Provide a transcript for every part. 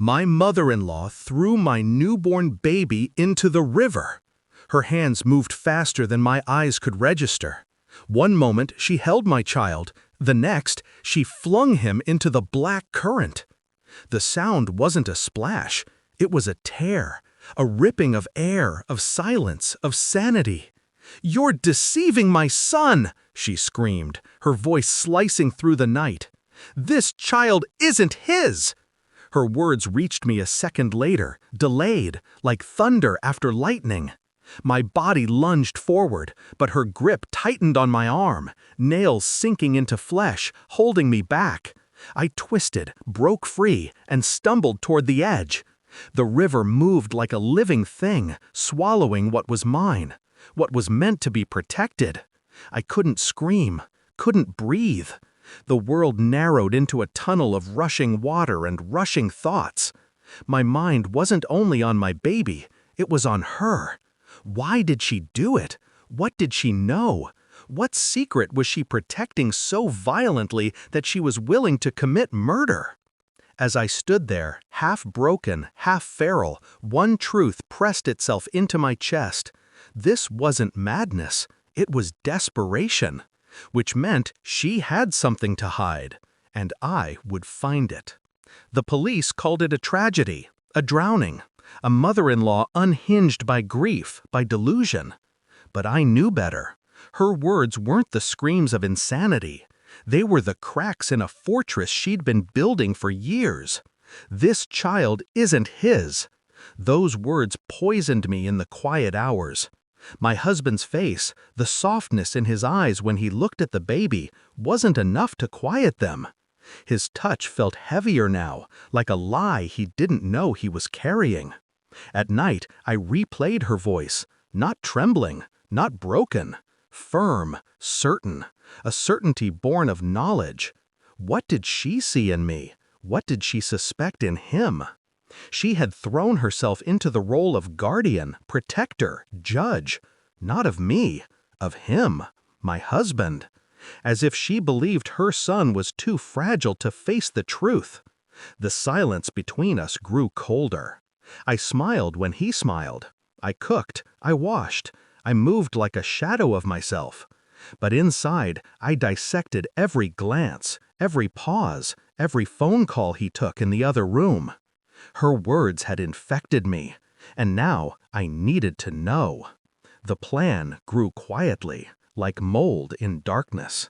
My mother-in-law threw my newborn baby into the river. Her hands moved faster than my eyes could register. One moment she held my child, the next she flung him into the black current. The sound wasn't a splash, it was a tear, a ripping of air, of silence, of sanity. "You're deceiving my son!" she screamed, her voice slicing through the night. "This child isn't his!" Her words reached me a second later, delayed, like thunder after lightning. My body lunged forward, but her grip tightened on my arm, nails sinking into flesh, holding me back. I twisted, broke free, and stumbled toward the edge. The river moved like a living thing, swallowing what was mine, what was meant to be protected. I couldn't scream, couldn't breathe. The world narrowed into a tunnel of rushing water and rushing thoughts. My mind wasn't only on my baby, it was on her. Why did she do it? What did she know? What secret was she protecting so violently that she was willing to commit murder? As I stood there, half broken, half feral, one truth pressed itself into my chest. This wasn't madness, it was desperation. Which meant she had something to hide, and I would find it. The police called it a tragedy, a drowning, a mother-in-law unhinged by grief, by delusion. But I knew better. Her words weren't the screams of insanity. They were the cracks in a fortress she'd been building for years. This child isn't his. Those words poisoned me in the quiet hours. My husband's face, the softness in his eyes when he looked at the baby, wasn't enough to quiet them. His touch felt heavier now, like a lie he didn't know he was carrying. At night, I replayed her voice, not trembling, not broken, firm, certain, a certainty born of knowledge. What did she see in me? What did she suspect in him? She had thrown herself into the role of guardian, protector, judge, not of me, of him, my husband, as if she believed her son was too fragile to face the truth. The silence between us grew colder. I smiled when he smiled. I cooked, I washed, I moved like a shadow of myself. But inside, I dissected every glance, every pause, every phone call he took in the other room. Her words had infected me, and now I needed to know. The plan grew quietly, like mold in darkness.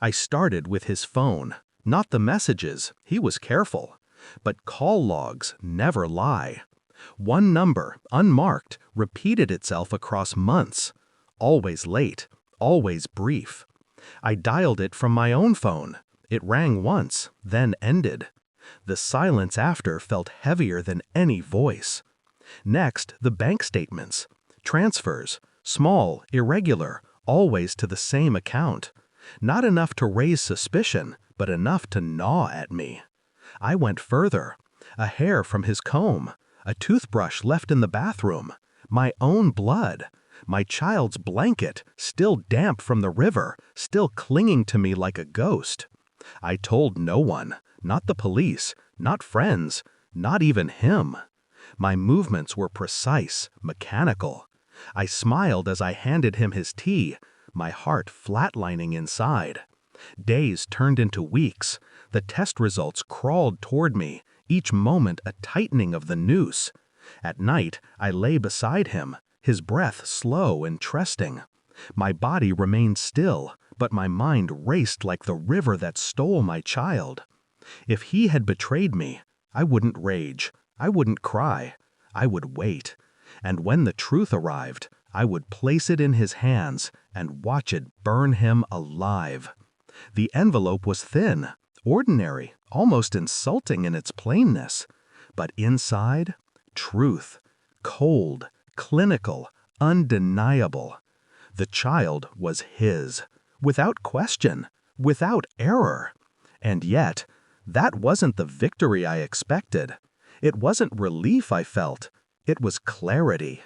I started with his phone, not the messages, he was careful, but call logs never lie. One number, unmarked, repeated itself across months, always late, always brief. I dialed it from my own phone. It rang once, then ended. The silence after felt heavier than any voice. Next, the bank statements. Transfers, small, irregular, always to the same account. Not enough to raise suspicion, but enough to gnaw at me. I went further. A hair from his comb, a toothbrush left in the bathroom, my own blood, my child's blanket, still damp from the river, still clinging to me like a ghost. I told no one. Not the police, not friends, not even him. My movements were precise, mechanical. I smiled as I handed him his tea, my heart flatlining inside. Days turned into weeks. The test results crawled toward me, each moment a tightening of the noose. At night, I lay beside him, his breath slow and trusting. My body remained still, but my mind raced like the river that stole my child. If he had betrayed me, I wouldn't rage, I wouldn't cry, I would wait. And when the truth arrived, I would place it in his hands and watch it burn him alive. The envelope was thin, ordinary, almost insulting in its plainness. But inside, truth, cold, clinical, undeniable. The child was his, without question, without error. And yet, that wasn't the victory I expected. It wasn't relief I felt. It was clarity.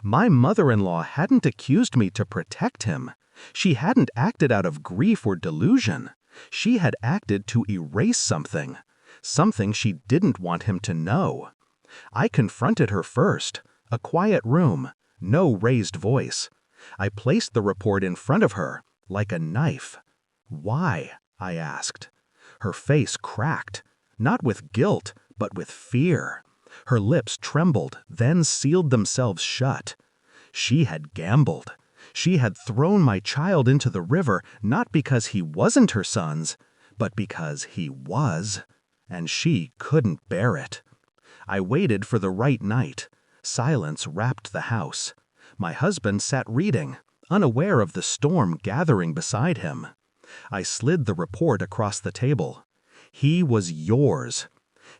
My mother-in-law hadn't accused me to protect him. She hadn't acted out of grief or delusion. She had acted to erase something. something she didn't want him to know. I confronted her first. A quiet room, no raised voice. I placed the report in front of her, like a knife. "Why?" I asked. Her face cracked, not with guilt, but with fear. Her lips trembled, then sealed themselves shut. She had gambled. She had thrown my child into the river not because he wasn't her son's, but because he was, and she couldn't bear it. I waited for the right night. Silence wrapped the house. My husband sat reading, unaware of the storm gathering beside him. I slid the report across the table. "He was yours."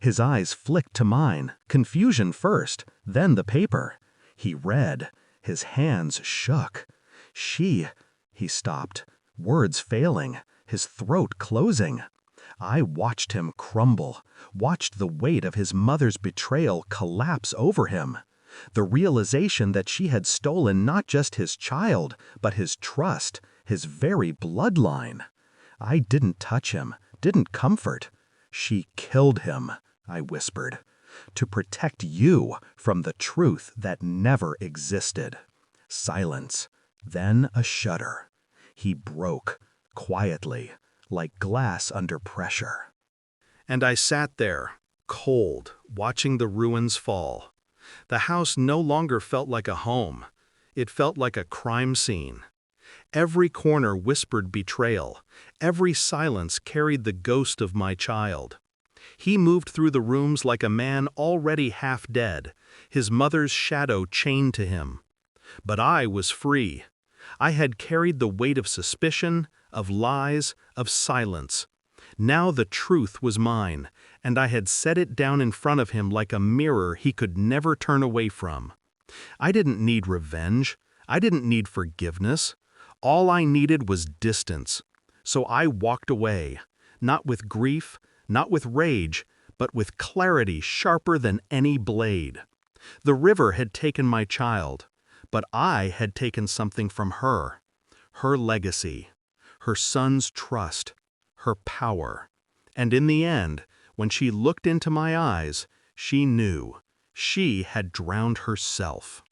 His eyes flicked to mine, confusion first, then the paper. He read. His hands shook. He stopped, words failing, his throat closing. I watched him crumble, watched the weight of his mother's betrayal collapse over him. The realization that she had stolen not just his child, but his trust, his very bloodline. I didn't touch him, didn't comfort. "She killed him," I whispered, "to protect you from the truth that never existed." Silence, then a shudder. He broke, quietly, like glass under pressure. And I sat there, cold, watching the ruins fall. The house no longer felt like a home. It felt like a crime scene. Every corner whispered betrayal. Every silence carried the ghost of my child. He moved through the rooms like a man already half dead, his mother's shadow chained to him. But I was free. I had carried the weight of suspicion, of lies, of silence. Now the truth was mine, and I had set it down in front of him like a mirror he could never turn away from. I didn't need revenge. I didn't need forgiveness. All I needed was distance. So I walked away, not with grief, not with rage, but with clarity sharper than any blade. The river had taken my child, but I had taken something from her. Her legacy, her son's trust, her power. And in the end, when she looked into my eyes, she knew. She had drowned herself.